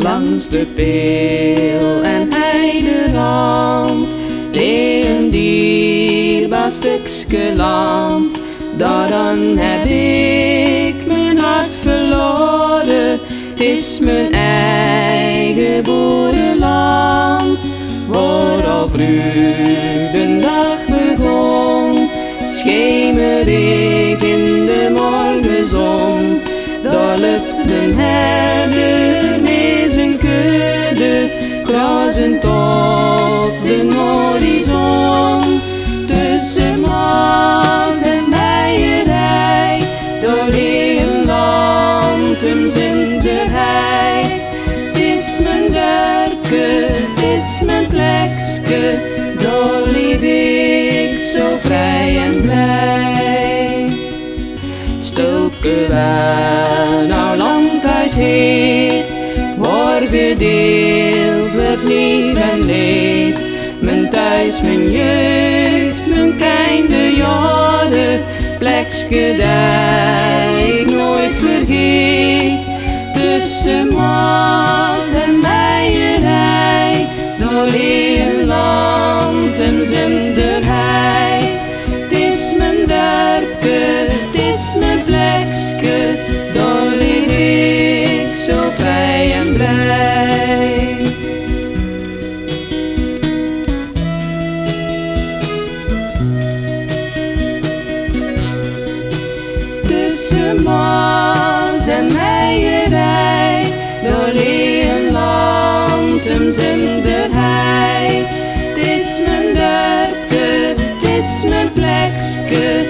Langs de peel en heiderand ligt een dierbaar stukje land. Daaraan heb ik mijn hart verloren. Het is mijn eigen boerenland, waar al vroeg de dag begon. Schemerig in de morgenzon, daar loopt de herder met zijn kudde, kruisen tot de horizon. Tussen maas en bijerij, daar ligt een land, hem zint de hei. Het is mijn dorpje, het is mijn plekske, daar lief ik zo vrij en blij. Het stulpje waar nou landhuis heet, waar gedeeld werd lief en leed. Mijn thuis, mijn jeugd, mijn kleine jaren, plekske dat ik nooit vergeet. Tussen maas en bijerij, daar ligt een land en zinderhei. Het is mijn dorpje, het is mijn plekske, daar lig ik zo vrij en blij. Tussen maas en bijerij, daar ligt een land, hem zinderhei. Het is mijn dorpje, het is mijn plekske,